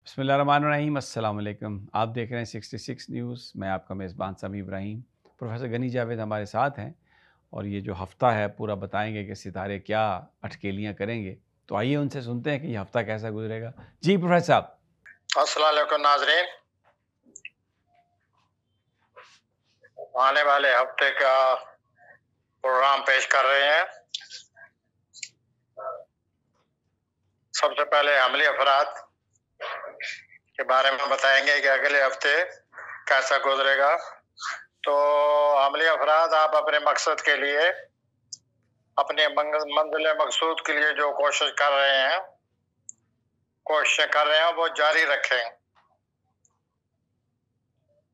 बिस्मिल्लाहिर्रहमानिर्रहीम। अस्सलाम वालेकुम। आप देख रहे हैं 66 न्यूज़। मैं आपका मेज़बान समी इब्राहिम। प्रोफेसर गनी जावेद हमारे साथ हैं और ये जो हफ़्ता है पूरा बताएंगे कि सितारे क्या अटकेलियाँ करेंगे। तो आइए उनसे सुनते हैं कि ये हफ़्ता कैसा गुजरेगा। जी प्रोफेसर साहब। अस्सलाम वालेकुम नाज़रीन, आने वाले हफ्ते का प्रोग्राम पेश कर रहे हैं। सबसे पहले अमली अफराद के बारे में बताएंगे कि अगले हफ्ते कैसा गुजरेगा। तो अमली अफराद आप अपने मकसद के लिए, अपने मंजिल मकसूद के लिए जो कोशिश कर रहे हैं, वो जारी रखें।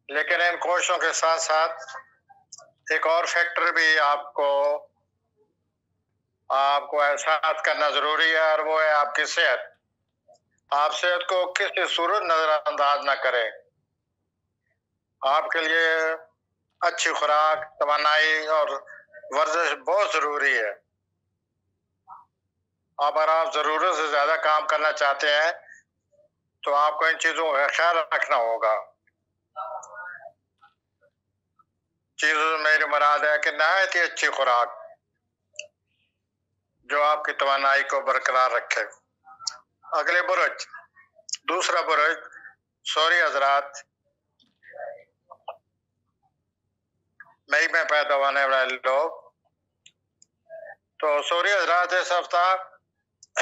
लेकिन इन कोशिशों के साथ साथ एक और फैक्टर भी आपको एहसास करना जरूरी है, और वो है आपकी सेहत। आप सेहत को किसी सूरत नजरअंदाज ना करें। आपके लिए अच्छी खुराक, तवानाई और वर्जिश बहुत जरूरी है। अगर आप जरूरत से ज्यादा काम करना चाहते हैं तो आपको इन चीजों का ख्याल रखना होगा। चीजों से मेरी मुराद है कि नहायत ही अच्छी खुराक जो आपकी तवानाई को बरकरार रखे। अगले बुरुज, दूसरा बुरुज, सॉरी हजरात, मई में पैदा होने वाले लोग। तो सॉरी हजरात, इस हफ्ता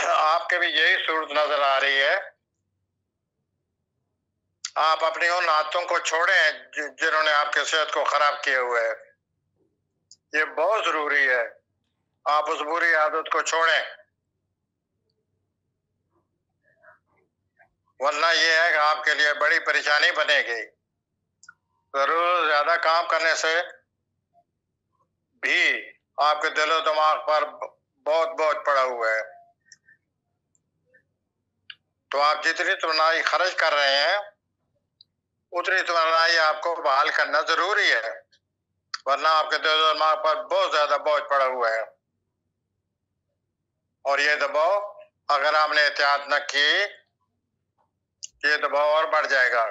आपके भी यही सूरत नजर आ रही है। आप अपनी उन आदतों को छोड़ें जिन्होंने आपकी सेहत को खराब किए हुए है। ये बहुत जरूरी है, आप उस बुरी आदत को छोड़ें, वरना ये है कि आपके लिए बड़ी परेशानी बनेगी। जरूर ज्यादा काम करने से भी आपके दिलो दिमाग पर बहुत बोझ पड़ा हुआ है। तो आप जितनी तवानाई खर्च कर रहे हैं उतनी तवानाई आपको बहाल करना जरूरी है, वरना आपके दिलो दिमाग पर बहुत ज्यादा बोझ पड़ा हुआ है। और ये दबाव, अगर आपने एहतियात न की, ये दबाव और बढ़ जाएगा।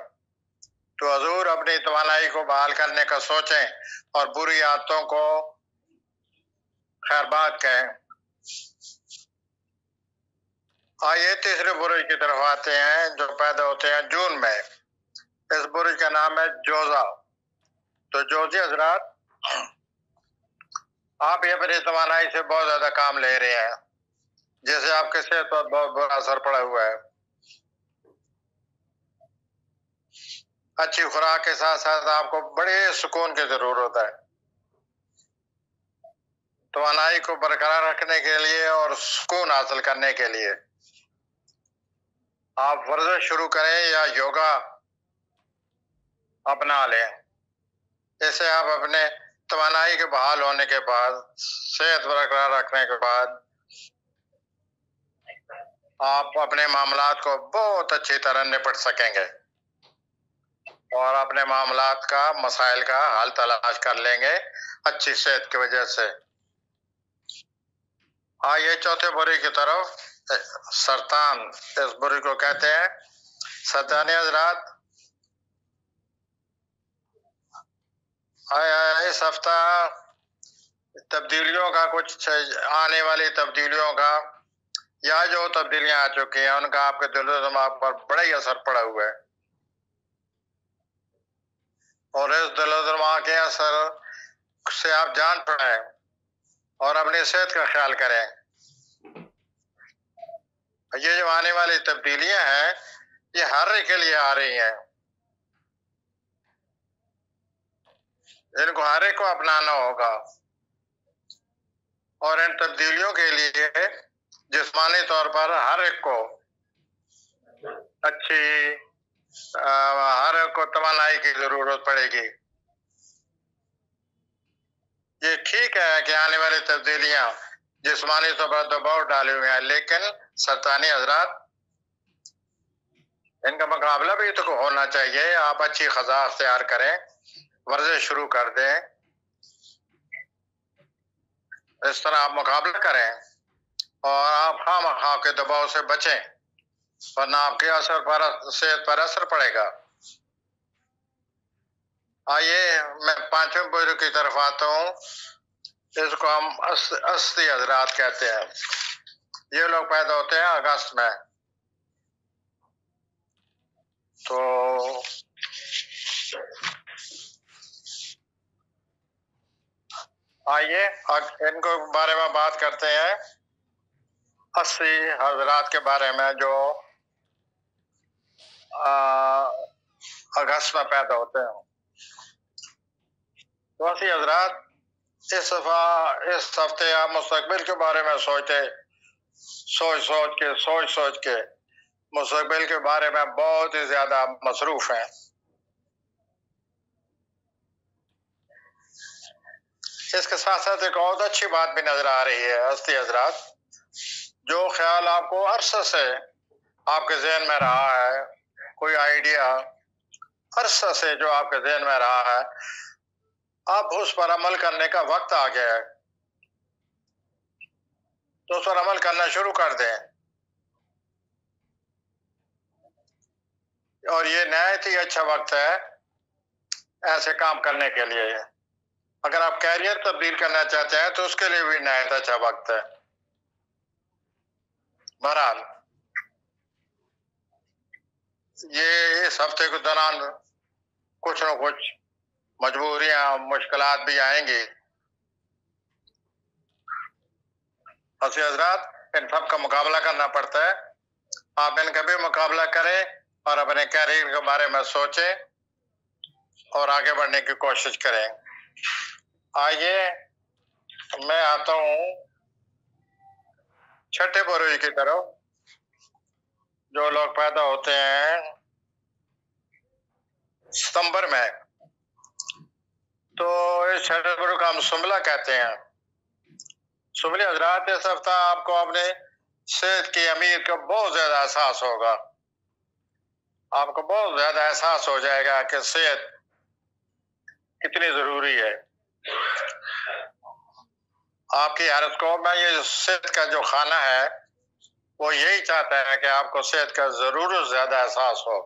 तो हजूर अपनी तवानाई को बहाल करने का सोचें और बुरी आदतों को खैरबाद कहें। आइए तीसरे बुरुज की तरफ आते हैं, जो पैदा होते हैं जून में। इस बुरुज का नाम है जोजा। तो जोजी हजरात, आप ये अपनी तवानाई से बहुत ज्यादा काम ले रहे हैं, जिससे आपके सेहत पर बहुत बुरा असर पड़ा हुआ है। अच्छी खुराक के साथ साथ आपको बड़े सुकून की जरूरत है। तवानाई को बरकरार रखने के लिए और सुकून हासिल करने के लिए आप वर्जिश शुरू करें या योगा अपना लें। इससे आप अपने तवानाई के बहाल होने के बाद, सेहत बरकरार रखने के बाद, आप अपने मामलात को बहुत अच्छी तरह निपट सकेंगे और अपने मामलात का, मसाइल का हल तलाश कर लेंगे अच्छी सेहत की वजह से। आइए चौथे बुरी की तरफ, सरतान। इस बुरी को कहते हैं सरतानी हजरात। इस हफ्ता तब्दीलियों का, कुछ आने वाली तब्दीलियों का, या जो तब्दीलियां आ चुकी हैं उनका आपके दिलो दिमाग पर बड़ा ही असर पड़ा हुआ है। और इस दिलो दिमाग के असर से आप जान पड़े और अपनी सेहत का ख्याल करें। ये जो आने वाली तब्दीलियां हैं, ये हर एक के लिए आ रही हैं। इनको हर एक को अपनाना होगा और इन तब्दीलियों के लिए जिस्मानी तौर पर हर एक को हर एक को तवानाई की जरूरत पड़ेगी। ये ठीक है कि आने वाली तब्दीलियां जिस्मानी तौर पर दबाव डाले हुए हैं, लेकिन सरतानी हजरात, इनका मुकाबला भी तो होना चाहिए। आप अच्छी ग़िज़ा इख्तियार करें, वर्जिश शुरू कर दें, इस तरह आप मुकाबला करें और आप खामखा के दबाव से बचें। वरना आपके सेहत पर असर पड़ेगा। आइए मैं पांचवें बुजुर्ग की तरफ आता हूँ। इसको हम अस्सी हजरात कहते हैं। ये लोग पैदा होते हैं अगस्त में। तो आइए इनको बारे में बात करते हैं। 80 हजरात के बारे में जो अगस्त में पैदा होते हैं। तो 80 हजरात इस हफ्ते आप मुस्तकबिल के बारे में सोच के मुस्तकबिल के बारे में बहुत ही ज्यादा मसरूफ हैं। इसके साथ साथ एक और अच्छी बात भी नजर आ रही है। 80 हजरात, जो ख्याल आपको अरसे से आपके जहन में रहा है, कोई आइडिया अरसे से जो आपके जहन में रहा है, अब उस पर अमल करने का वक्त आ गया है। तो उस पर अमल करना शुरू कर दें। और ये नहायत ही अच्छा वक्त है ऐसे काम करने के लिए। अगर आप कैरियर तब्दील करना चाहते हैं तो उसके लिए भी नहायत अच्छा वक्त है। बहरहाल ये इस हफ्ते के दौरान कुछ न कुछ मजबूरियां, मुश्किलात भी आएंगी। 80 हजरात, इन सब का मुकाबला करना पड़ता है। आप इनका भी मुकाबला करें और अपने कैरियर के बारे में सोचें और आगे बढ़ने की कोशिश करें। आइए मैं आता हूँ छठे बुरुज की तरफ। जो लोग पैदा होते हैं सितंबर में, तो इस छठे बुरुज का हम सुमला कहते हैं। सुमली हजरात, इस हफ्ता आपको अपने सेहत की अमीर का बहुत ज्यादा एहसास होगा। आपको बहुत ज्यादा एहसास हो जाएगा कि सेहत कितनी जरूरी है। आपकी हालत में ये सेहत का जो खाना है वो यही चाहता है कि आपको सेहत का जरूर ज्यादा एहसास हो।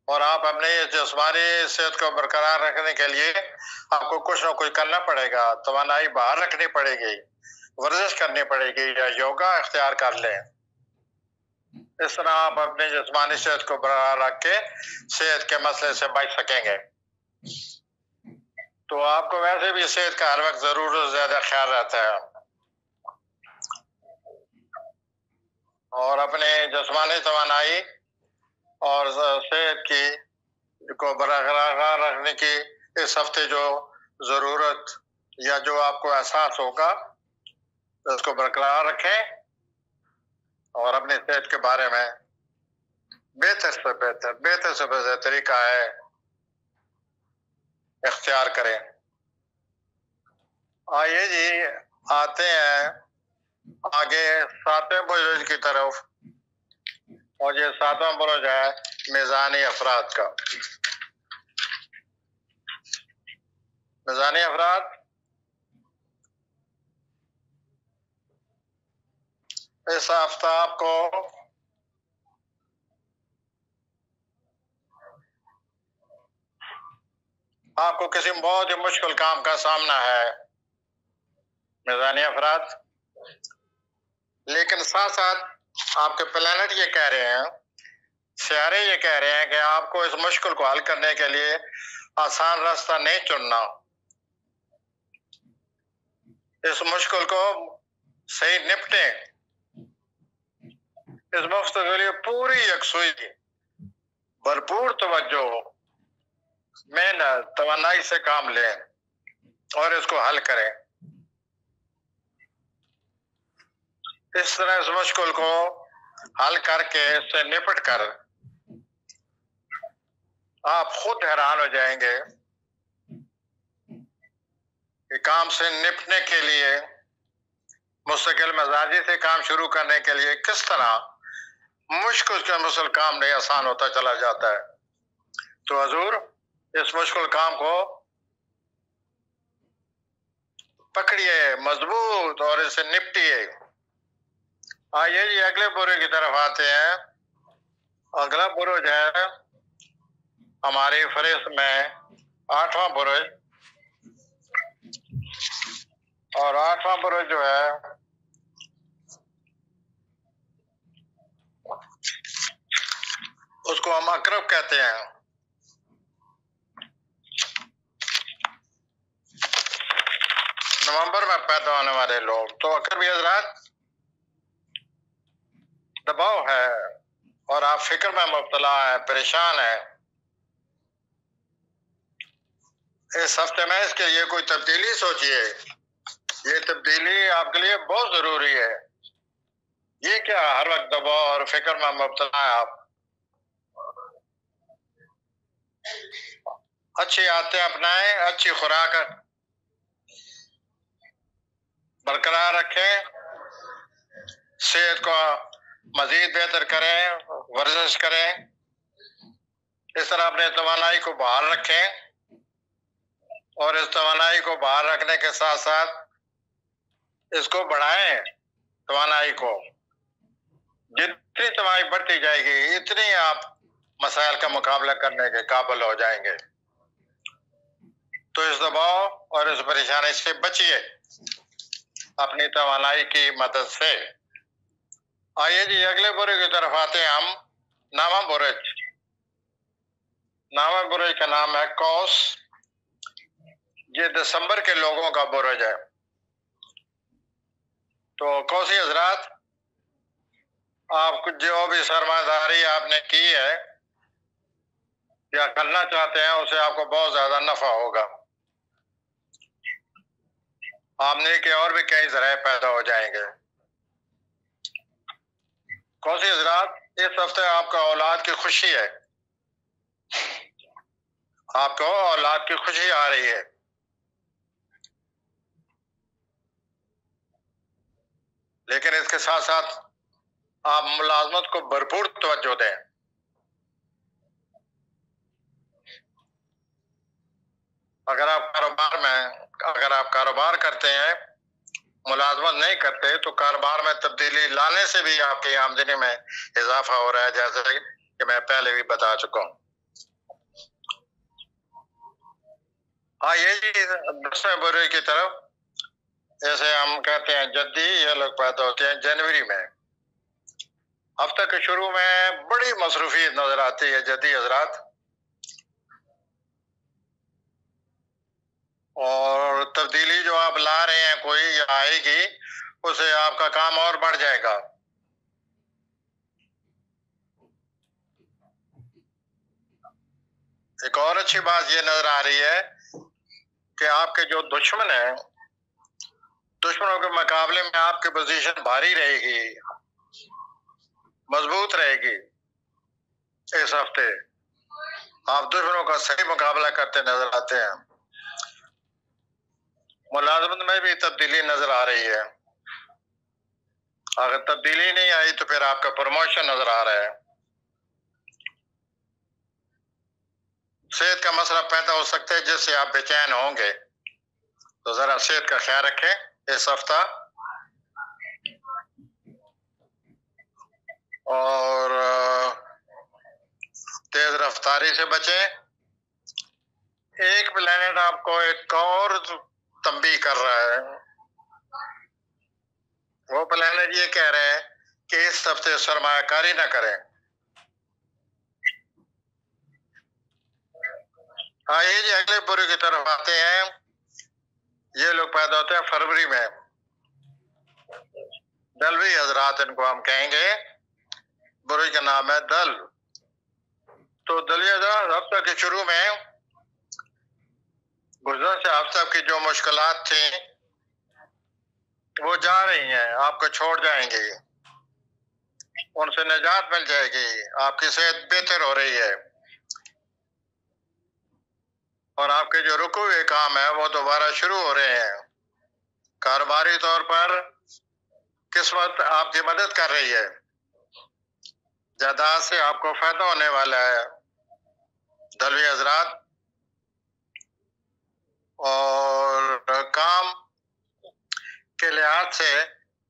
और आप अपने जिस्मानी सेहत को बरकरार रखने के लिए आपको कुछ न कुछ करना पड़ेगा। तवानाई बाहर रखनी पड़ेगी, वर्जिश करनी पड़ेगी या योगा इख्तियार कर लें। इस तरह आप अपने जिस्मानी सेहत को बरकरार रख के सेहत के मसले से बच सकेंगे। तो आपको वैसे भी सेहत का हर वक्त जरूर ज्यादा ख्याल रहता है। और अपने जिस्मानी तवानाई और सेहत की को बरकरार रखने की इस हफ्ते जो जरूरत या जो आपको एहसास होगा, उसको बरकरार रखें और अपनी सेहत के बारे में बेहतर से बेहतर तरीका है इख्तियार करें। आइए जी आते हैं आगे सातवें बुरुज की तरफ। और ये सातवां बुरुज है मिजानी अफराद का। मिजानी अफराद इस हफ्ता आपको किसी बहुत ही मुश्किल काम का सामना है मिजानी अफराद। लेकिन साथ साथ आपके प्लैनेट ये कह रहे हैं, सियारे ये कह रहे हैं कि आपको इस मुश्किल को हल करने के लिए आसान रास्ता नहीं चुनना। इस मुश्किल को सही निपटे। इस मुफ्त के लिए पूरी यकसुई, भरपूर तवज्जो, मेहनत, तवानाई से काम लें और इसको हल करें। इस तरह इस मुश्किल को हल करके इससे निपट कर आप खुद हैरान हो जाएंगे कि काम से निपटने के लिए, मुस्तकिल मिजाजी से काम शुरू करने के लिए किस तरह मुश्किल से मुश्किल काम नहीं आसान होता चला जाता है। तो हजूर इस मुश्किल काम को पकड़िए मजबूत और इसे निपटिए। आइए जी अगले बुरुज की तरफ आते हैं। अगला बुरुज है हमारी फहरिस्त में 8वां बुरुज, और 8वां बुरुज जो है उसको हम अकरब कहते हैं। नवंबर में पैदा होने वाले लोग, तो अकरबी हजरात दबाव है और आप फिक्र में मुब्तला है, परेशान है। इस हफ्ते में इसके लिए कोई तब्दीली सोचिए। ये तब्दीली आपके लिए बहुत जरूरी है। ये क्या हर वक्त दबाव और फिक्र में मुब्तला है आप? अच्छी आदतें अपनाएं, अच्छी खुराक बरकरार रखें, सेहत को मजीद बेहतर करें, वर्जिश करें, इस तरह अपने तवानाई को बहाल रखें। और इस तवानाई को बहाल रखने के साथ साथ इसको बढ़ाएं। तवानाई को जितनी तवानाई बढ़ती जाएगी इतनी आप मसाइल का मुकाबला करने के काबिल हो जाएंगे। तो इस दबाव और इस परेशानी से बचिए अपनी तवानाई की मदद से। आइए जी अगले बुरुज की तरफ आते हैं हम। नामा बुरुज। नामा बुरुज का नाम है कौस। ये दिसंबर के लोगों का बुरुज है। तो कौसी हजरात, आप जो भी सरमादारी आपने की है या करना चाहते हैं उसे आपको बहुत ज्यादा नफा होगा। आमदनी के और भी कई जराए पैदा हो जाएंगे। कौसी हजरात, इस हफ्ते आपका औलाद की खुशी है। आपको औलाद की खुशी आ रही है। लेकिन इसके साथ साथ आप मुलाजमत को भरपूर तवज्जो दें। अगर आप कारोबार करते हैं, मुलाजमत नहीं करते, तो कारोबार में तब्दीली लाने से भी आपकी आमदनी में इजाफा हो रहा है, जैसे कि मैं पहले भी बता चुका हूँ। आइए जी दूसरे बुरुज की तरफ। जैसे हम कहते हैं जद्दी, ये लोग पैदा होते हैं जनवरी में। हफ्ते के शुरू में बड़ी मसरूफियत नजर आती है जद्दी हजरात, और तब्दीली जो आप ला रहे हैं कोई या आएगी, उसे आपका काम और बढ़ जाएगा। एक और अच्छी बात ये नजर आ रही है कि आपके जो दुश्मन हैं, दुश्मनों के मुकाबले में आपकी पोजीशन भारी रहेगी, मजबूत रहेगी। इस हफ्ते आप दुश्मनों का सही मुकाबला करते नजर आते हैं। मुलाजमत में भी तब्दीली नजर आ रही है। अगर तब्दीली नहीं आई तो फिर आपका प्रमोशन नजर आ रहा है। सेहत का मसला पैदा हो सकता है जिससे आप बेचैन होंगे, तो जरा सेहत का ख्याल रखें इस हफ्ता। और तेज रफ्तारी से बचें। एक प्लेनेट आपको एक और तंबीह कर रहा है। वो प्लेनेट ये कह रहे हैं कि इस हफ्ते सरमायाकारी ना करें। आइए जी अगले बुरुज की तरफ आते हैं। ये लोग पैदा होते हैं फरवरी में। दलवी हजरात इनको हम कहेंगे। बुरुज का नाम है दल। तो दलवी हजरात हफ्ते के शुरू में गुजर से हफ्ते की जो मुश्किलात थी वो जा रही हैं, आपको छोड़ जाएंगी, उनसे निजात मिल जाएगी, आपकी सेहत बेहतर हो रही है, और आपके जो रुके हुए काम है वो दोबारा शुरू हो रहे हैं। कारोबारी तौर पर किस्मत आपकी मदद कर रही है। जायदाद से आपको फायदा होने वाला है दलवी हजरात। और काम के लिहाज से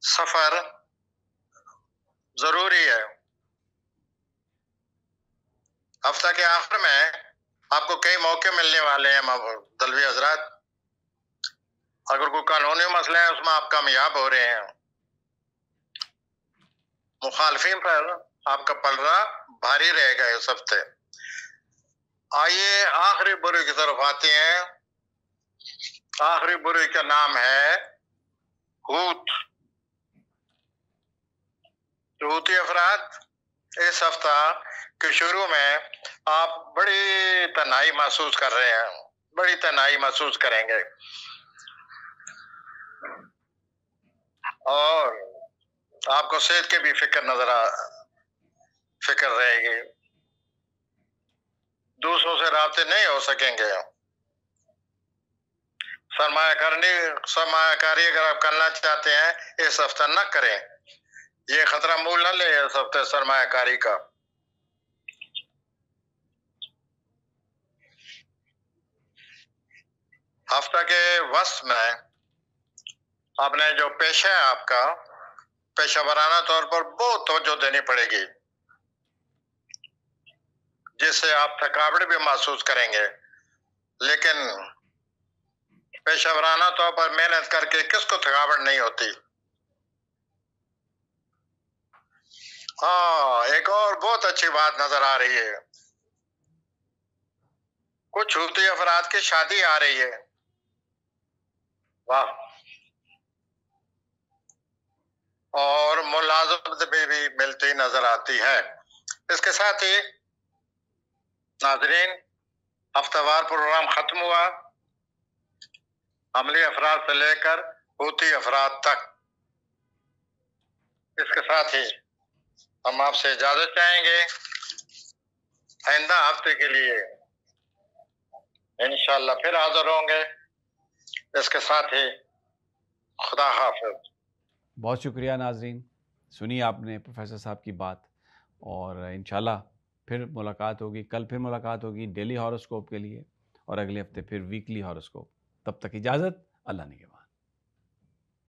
सफर जरूरी है। हफ्ता के आखिर में आपको कई मौके मिलने वाले हैं दलवी हजरात। अगर कोई कानूनी मसला है उसमें आप कामयाब हो रहे हैं, मुखालफिन पर आपका पलड़ा भारी रहेगा इस हफ्ते। आइए आखिरी बुरे की तरफ आते हैं। आखिरी बुरे का नाम है हूत। हूती अफराद, इस हफ्ता के शुरू में आप बड़ी तन्हाई महसूस कर रहे हैं, बड़ी तन्हाई महसूस करेंगे और आपको सेहत की भी फिक्र रहेगी। दूसरों से राब्ते नहीं हो सकेंगे। सरमायाकारी अगर आप करना चाहते हैं इस हफ्ता न करें। ये खतरा मूल न ले इस हफ्ते सरमायाकारी का। हफ्ता के वस्त में अपने जो पेशा है आपका, पेशा वराना तौर पर बहुत तवज्जो देनी पड़ेगी, जिससे आप थकावट भी महसूस करेंगे। लेकिन पेशा वराना तौर पर मेहनत करके किसको थकावट नहीं होती। हाँ, एक और बहुत अच्छी बात नजर आ रही है। कुछ हूती अफराद की शादी आ रही है। वाह। और मुलाजमत भी मिलती नजर आती है। इसके साथ ही नाजरीन, हफ्तावार प्रोग्राम खत्म हुआ। अमली अफराद से लेकर हूती अफराद तक। इसके साथ ही हम आपसे इजाजत चाहेंगे। आइंदा हफ्ते के लिए इंशाअल्लाह फिर हाजिर होंगे। इसके साथ ही खुदा हाफिज। बहुत शुक्रिया नाजरीन, सुनिए आपने प्रोफेसर साहब की बात, और इंशाल्लाह फिर मुलाकात होगी। कल फिर मुलाकात होगी डेली हॉरोस्कोप के लिए, और अगले हफ्ते फिर वीकली हॉरोस्कोप। तब तक इजाज़त, अल्लाह ने के बाद।